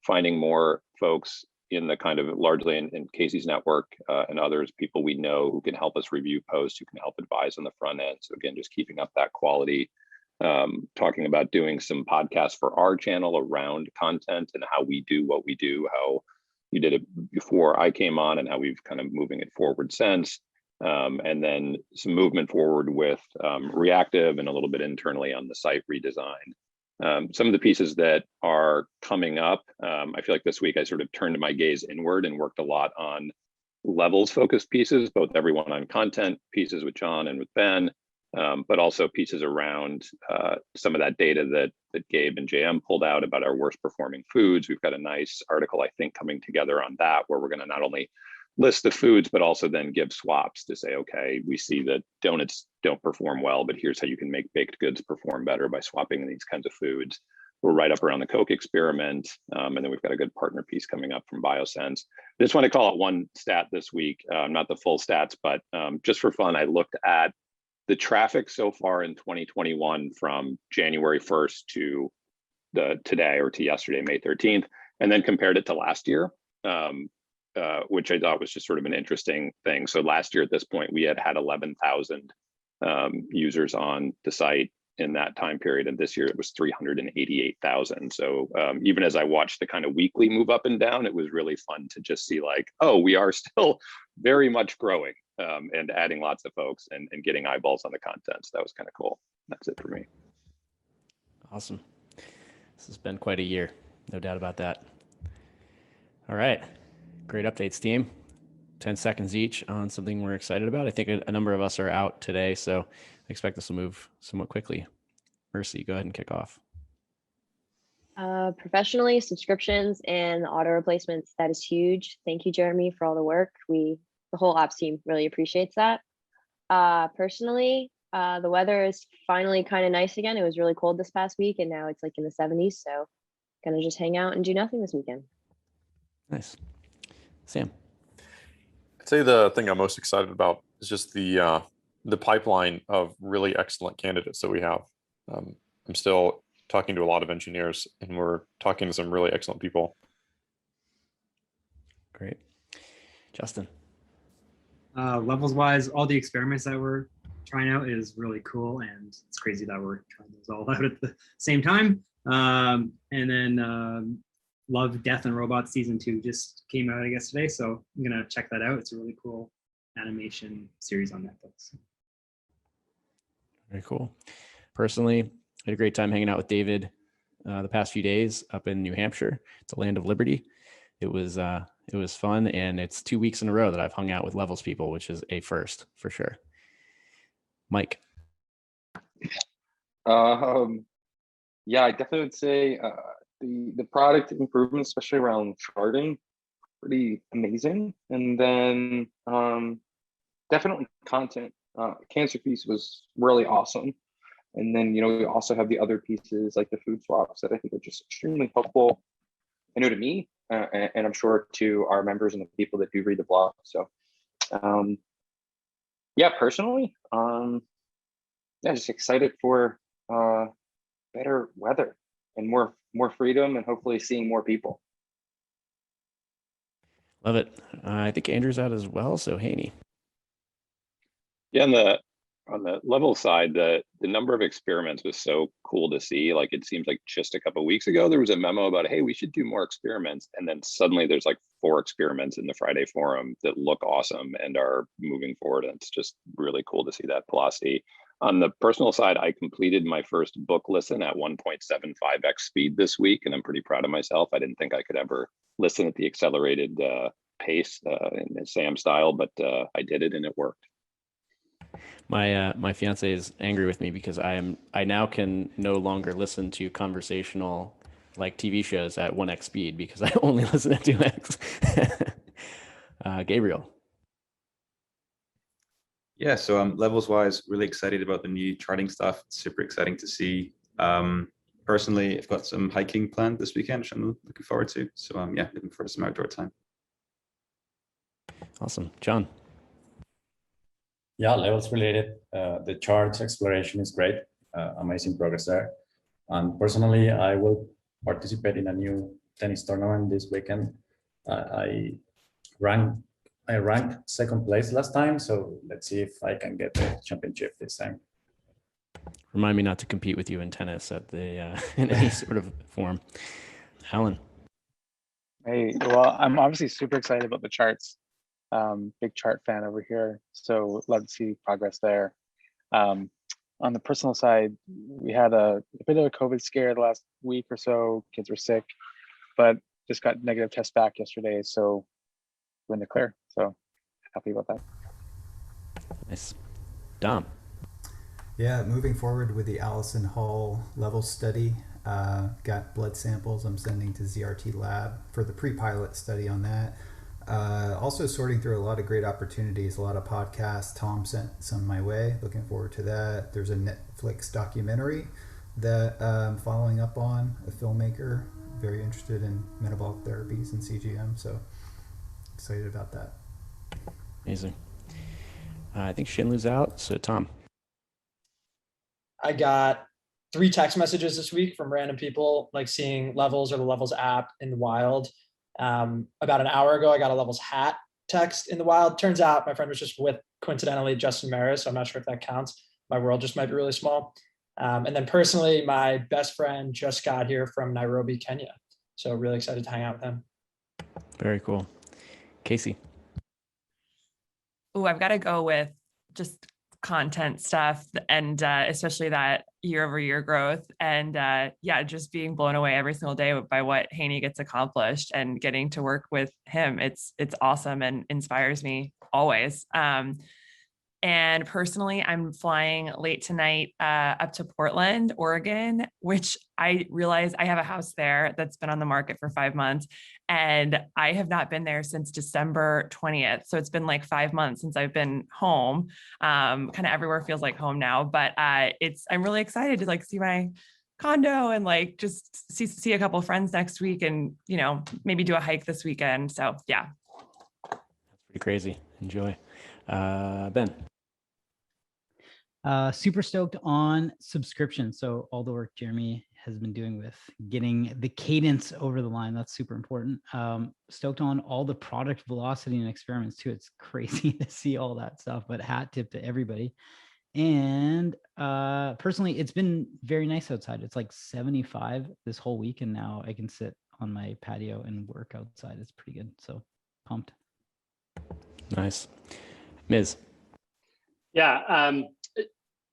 finding more folks in the kind of largely in Casey's network and others, people we know who can help us review posts, who can help advise on the front end. So again, just keeping up that quality talking about doing some podcasts for our channel around content and how we do what we do, how you did it before I came on and how we've kind of moving it forward since. And then some movement forward with reactive and a little bit internally on the site redesign. Some of the pieces that are coming up, I feel like this week I sort of turned my gaze inward and worked a lot on levels focused pieces, both everyone on content pieces with John and with Ben, but also pieces around some of that data that Gabe and JM pulled out about our worst performing foods. We've got a nice article, I think, coming together on that, where we're going to not only list the foods, but also then give swaps to say, okay, we see that donuts don't perform well, but here's how you can make baked goods perform better by swapping these kinds of foods. We're right up around the Coke experiment. And then we've got a good partner piece coming up from Biosense. I just want to call out one stat this week, not the full stats, but just for fun, I looked at the traffic so far in 2021 from January 1st to today or to yesterday, May 13th, and then compared it to last year. Which I thought was just sort of an interesting thing. So last year at this point, we had 11,000 users on the site in that time period. And this year it was 388,000. So even as I watched the kind of weekly move up and down, it was really fun to just see like, oh, we are still very much growing and adding lots of folks and getting eyeballs on the content. So that was kind of cool. That's it for me. Awesome. This has been quite a year. No doubt about that. All right. Great updates, team. 10 seconds each on something we're excited about. I think a number of us are out today, so I expect this will move somewhat quickly. Mercy, go ahead and kick off. Professionally, subscriptions and auto replacements, that is huge. Thank you, Jeremy, for all the work. The whole ops team really appreciates that. Personally, the weather is finally kind of nice again. It was really cold this past week, and now it's like in the 70s, so gonna just hang out and do nothing this weekend. Nice. Sam. I'd say the thing I'm most excited about is just the pipeline of really excellent candidates that we have. I'm still talking to a lot of engineers, and we're talking to some really excellent people. Great. Justin. Levels wise, all the experiments that we're trying out is really cool, and it's crazy that we're trying those all out at the same time. And then Love, Death, and Robots Season 2 just came out, I guess, today. So I'm going to check that out. It's a really cool animation series on Netflix. Very cool. Personally, I had a great time hanging out with David the past few days up in New Hampshire, the land of liberty. It was fun, and it's 2 weeks in a row that I've hung out with Levels people, which is a first for sure. Mike. Yeah, I definitely would say the product improvements, especially around charting, pretty amazing. And then definitely content. Cancer piece was really awesome. And then, we also have the other pieces like the food swaps that I think are just extremely helpful. I know to me, and I'm sure to our members and the people that do read the blog. So yeah, personally, just excited for better weather and more freedom, and hopefully seeing more people. Love it. I think Andrew's out as well. So Haney. Yeah, on the level side, the number of experiments was so cool to see. Like, it seems like just a couple of weeks ago, there was a memo about, hey, we should do more experiments. And then suddenly there's like 4 experiments in the Friday forum that look awesome and are moving forward. And it's just really cool to see that velocity. On the personal side, I completed my first book listen at 1.75x speed this week, and I'm pretty proud of myself. I didn't think I could ever listen at the accelerated pace in Sam style, but I did it and it worked. My fiance is angry with me because I now can no longer listen to conversational like TV shows at 1x speed because I only listen at 2x. Gabriel. Yeah, so levels wise, really excited about the new charting stuff. It's super exciting to see. Personally, I've got some hiking planned this weekend, which I'm looking forward to. So yeah, looking forward to some outdoor time. Awesome. John. Yeah, levels related. The charts exploration is great. Amazing progress there. And personally, I will participate in a new tennis tournament this weekend. I ranked second place last time, so let's see if I can get the championship this time. Remind me not to compete with you in tennis at the in any sort of form. Alan. Hey, well, I'm obviously super excited about the charts. Big chart fan over here, so love to see progress there. On the personal side, we had a bit of a COVID scare the last week or so. Kids were sick, but just got negative test back yesterday, so we're in the clear. So happy about that. Nice. Dom. Yeah, moving forward with the Allison Hall level study. Got blood samples I'm sending to ZRT Lab for the pre-pilot study on that. Also sorting through a lot of great opportunities, a lot of podcasts. Tom sent some my way. Looking forward to that. There's a Netflix documentary that I'm following up on, a filmmaker, very interested in metabolic therapies and CGM, so excited about that. Amazing. I think Shinlu's out, so Tom. I got 3 text messages this week from random people, like seeing Levels or the Levels app in the wild. About an hour ago, I got a Levels hat text in the wild. Turns out my friend was just with, coincidentally, Justin Maris, so I'm not sure if that counts. My world just might be really small. And then personally, my best friend just got here from Nairobi, Kenya. So really excited to hang out with him. Very cool. Casey. Oh, I've got to go with just content stuff and especially that year-over-year growth and yeah, just being blown away every single day by what Haney gets accomplished and getting to work with him. It's awesome and inspires me always. And personally, I'm flying late tonight up to Portland, Oregon, which I realize I have a house there that's been on the market for 5 months. And I have not been there since December 20th. So it's been like 5 months since I've been home. Kind of everywhere feels like home now, but I'm really excited to like see my condo and like just see a couple of friends next week and, you know, maybe do a hike this weekend. So yeah. That's pretty crazy. Enjoy. Ben. Super stoked on subscription. So all the work Jeremy has been doing with getting the cadence over the line, that's super important. Stoked on all the product velocity and experiments too. It's crazy to see all that stuff, but hat tip to everybody. And personally, it's been very nice outside. It's like 75 this whole week. And now I can sit on my patio and work outside. It's pretty good. So pumped. Nice. Ms. Yeah.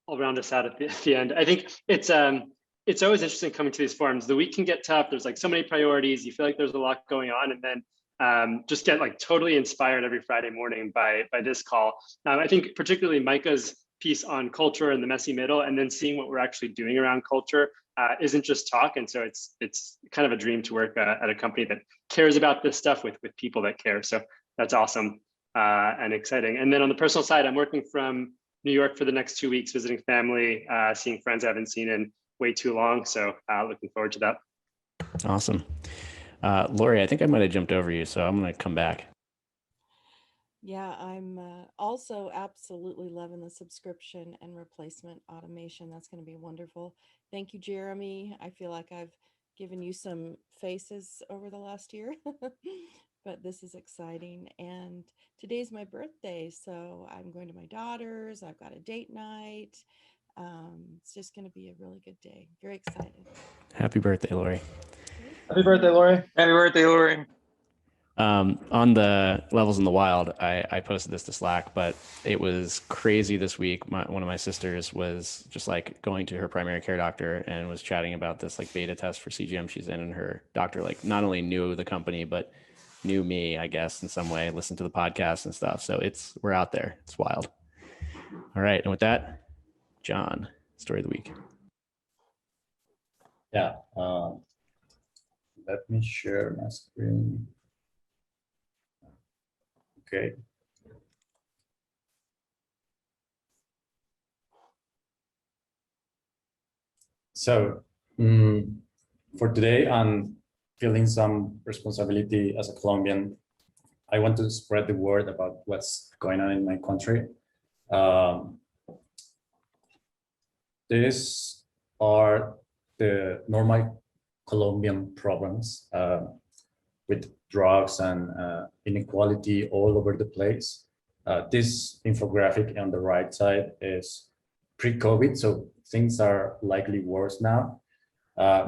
I'll round us out at the end. I think it's always interesting coming to these forums. The week can get tough. There's like so many priorities. You feel like there's a lot going on, and then just get like totally inspired every Friday morning by this call. I think particularly Micah's piece on culture and the messy middle, and then seeing what we're actually doing around culture isn't just talk. And so it's kind of a dream to work at a company that cares about this stuff with people that care. So that's awesome and exciting. And then on the personal side, I'm working from New York for the next 2 weeks, visiting family, seeing friends I haven't seen in way too long. So looking forward to that. Awesome. Lori, I think I might have jumped over you, so I'm going to come back. Yeah, I'm also absolutely loving the subscription and replacement automation. That's going to be wonderful. Thank you, Jeremy. I feel like I've given you some faces over the last year. But this is exciting. And today's my birthday, so I'm going to my daughter's. I've got a date night. It's just going to be a really good day. Very excited. Happy birthday, Lori. Happy birthday, Lori. Happy birthday, Lori. On the Levels in the Wild, I posted this to Slack, but it was crazy this week. One of my sisters was just like going to her primary care doctor and was chatting about this like beta test for CGM she's in, and her doctor like not only knew the company, but knew me, I guess, in some way, listened to the podcast and stuff. So we're out there. It's wild. All right. And with that, John, story of the week. Yeah. Let me share my screen. Okay. So for today, I'm feeling some responsibility as a Colombian. I want to spread the word about what's going on in my country. These are the normal Colombian problems with drugs and inequality all over the place. This infographic on the right side is pre-COVID, so things are likely worse now.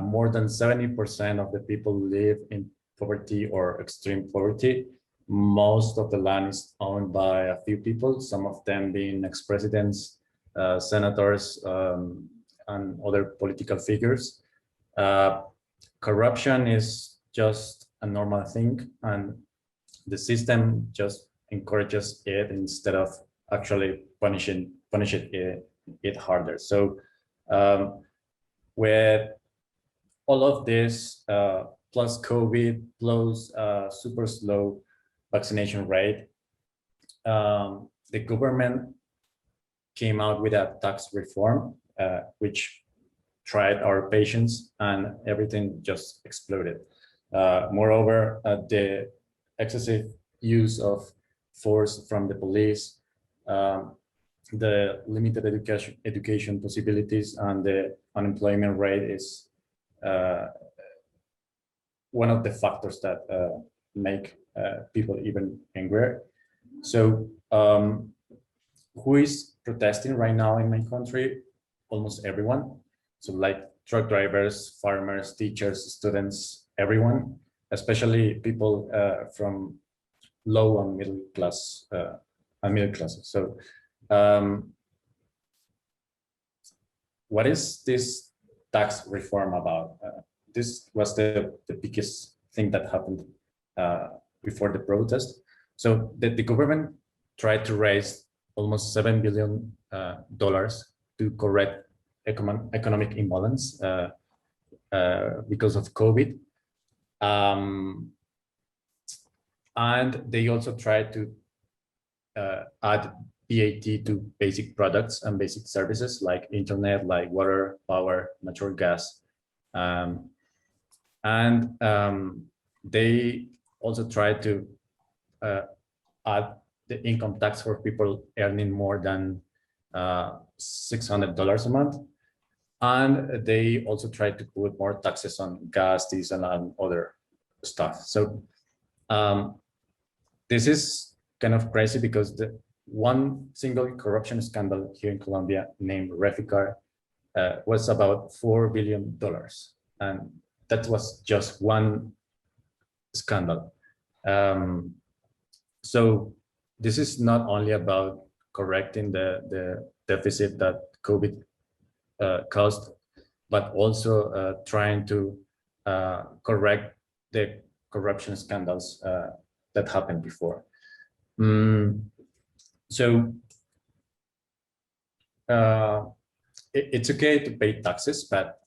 More than 70% of the people live in poverty or extreme poverty. Most of the land is owned by a few people, some of them being ex-presidents, senators, and other political figures. Corruption is just a normal thing, and the system just encourages it instead of actually punishing it harder. So with all of this, plus COVID, plus super slow vaccination rate, the government came out with a tax reform, which tried our patience, and everything just exploded. Moreover, the excessive use of force from the police, the limited education possibilities, and the unemployment rate is one of the factors that make people even angrier. So who is protesting right now in my country? Almost everyone. So like truck drivers, farmers, teachers, students, everyone, especially people from low and middle class classes. So what is this tax reform about? This was the biggest thing that happened before the protest. So the government tried to raise almost $7 billion to correct economic imbalance because of COVID. And they also tried to add VAT to basic products and basic services like internet, like water, power, natural gas. They also tried to add the income tax for people earning more than $600 a month. And they also tried to put more taxes on gas, diesel, and other stuff. So this is kind of crazy because the one single corruption scandal here in Colombia named Reficar was about $4 billion. And that was just one scandal. So this is not only about correcting the deficit that COVID caused, but also trying to correct the corruption scandals that happened before. So it's okay to pay taxes, but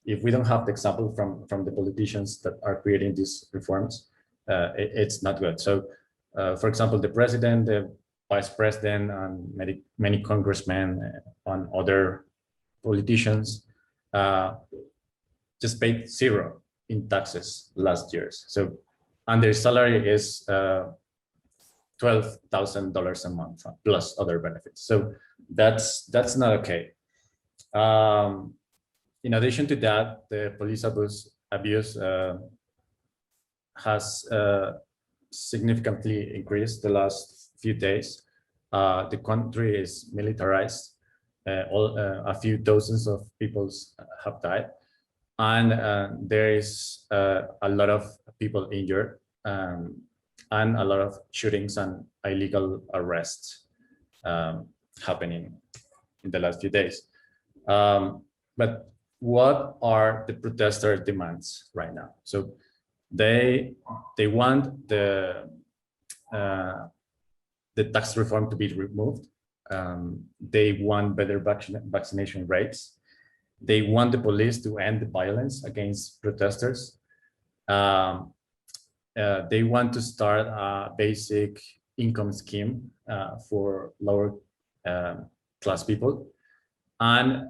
if we don't have the example from the politicians that are creating these reforms, it's not good. So, for example, the president, the vice president, and many congressmen and other politicians just paid zero in taxes last year. So, and their salary is $12,000 a month plus other benefits. So that's not okay. In addition to that, the police abuse has significantly increased the last few days. The country is militarized. A few dozens of people have died, and there is a lot of people injured, and a lot of shootings and illegal arrests happening in the last few days. But what are the protester demands right now? So they want the tax reform to be removed. They want better vaccination rates. They want the police to end the violence against protesters. They want to start a basic income scheme for lower class people. And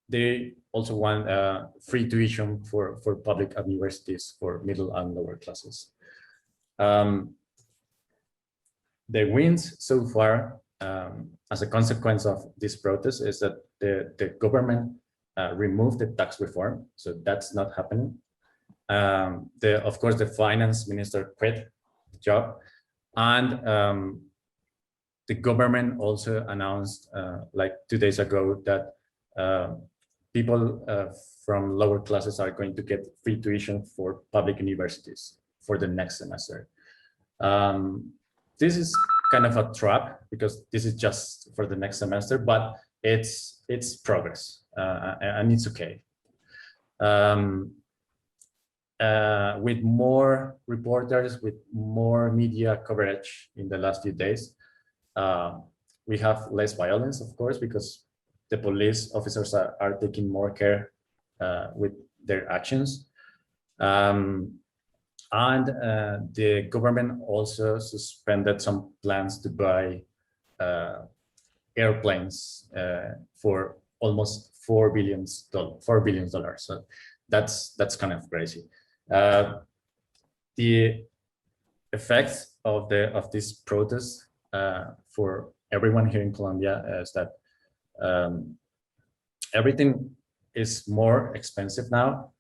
they also want free tuition for public universities for middle and lower classes. The wins so far, as a consequence of this protest, is that the government removed the tax reform, so that's not happening. Of course, the finance minister quit the job, and the government also announced like 2 days ago that people from lower classes are going to get free tuition for public universities for the next semester. This is kind of a trap because this is just for the next semester, but it's progress and it's okay. With more reporters, with more media coverage in the last few days, we have less violence, of course, because the police officers are taking more care with their actions. And the government also suspended some plans to buy airplanes for almost $4 billion. So that's kind of crazy. The effects of this protest for everyone here in Colombia is that everything is more expensive now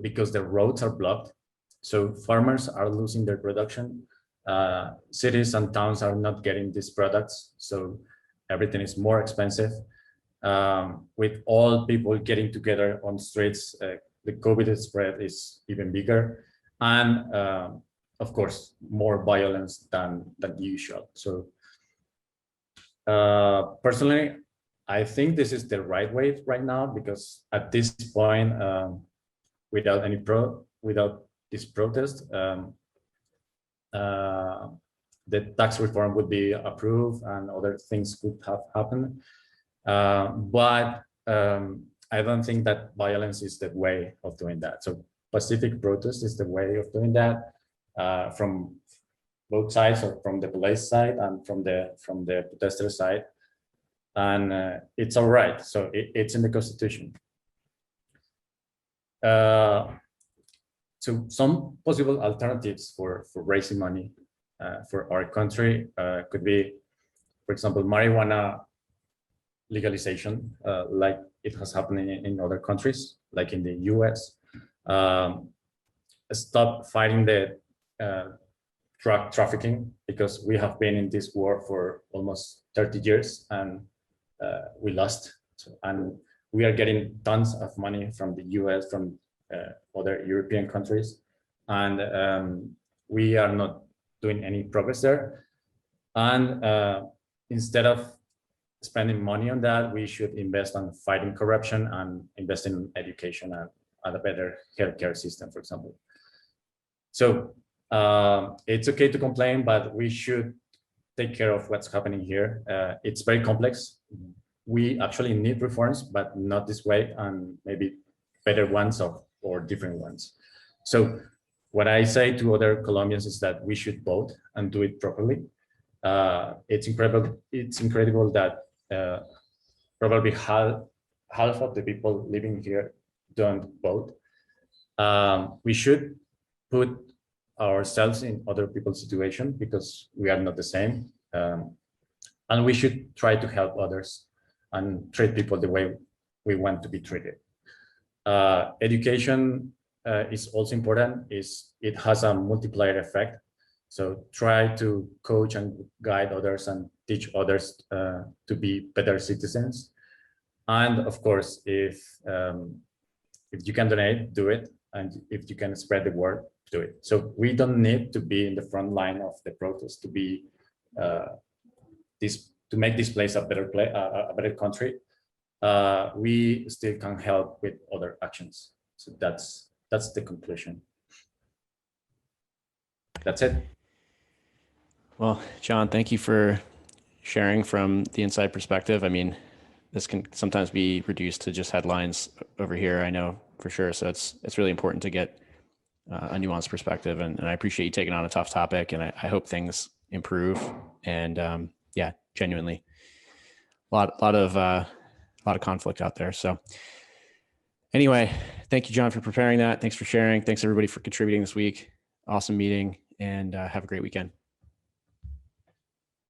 because the roads are blocked. So farmers are losing their production. Cities and towns are not getting these products. So everything is more expensive. With all people getting together on streets, the COVID spread is even bigger. And of course, more violence than usual. So personally, I think this is the right way right now, because at this point, without this protest, the tax reform would be approved and other things could have happened. But I don't think that violence is the way of doing that. So pacific protest is the way of doing that, from both sides, or from the police side and from the protester side. And it's all right. So it's in the Constitution. So some possible alternatives for raising money for our country could be, for example, marijuana legalization, like it has happened in other countries, like in the US. Stop fighting the drug trafficking, because we have been in this war for almost 30 years and we lost. And we are getting tons of money from the US, from other European countries, and we are not doing any progress there. And instead of spending money on that, we should invest on fighting corruption and invest in education and a better healthcare system, for example. So it's okay to complain, but we should take care of what's happening here. It's very complex. We actually need reforms, but not this way, and maybe better ones or different ones. So what I say to other Colombians is that we should vote and do it properly. It's incredible that probably half of the people living here don't vote. We should put ourselves in other people's situation, because we are not the same. And we should try to help others and treat people the way we want to be treated. Education is also important. It has a multiplier effect. So try to coach and guide others and teach others to be better citizens. And of course, if you can donate, do it. And if you can spread the word, do it. So we don't need to be in the front line of the protest to be to make this place a better country. We still can help with other actions. So that's the conclusion. That's it. Well, John, thank you for sharing from the inside perspective. I mean, this can sometimes be reduced to just headlines over here, I know for sure. So it's really important to get a nuanced perspective, and I appreciate you taking on a tough topic, and I hope things improve. And yeah, genuinely, a lot of conflict out there. So anyway, thank you, John, for preparing that. Thanks for sharing. Thanks everybody for contributing this week. Awesome meeting, and have a great weekend.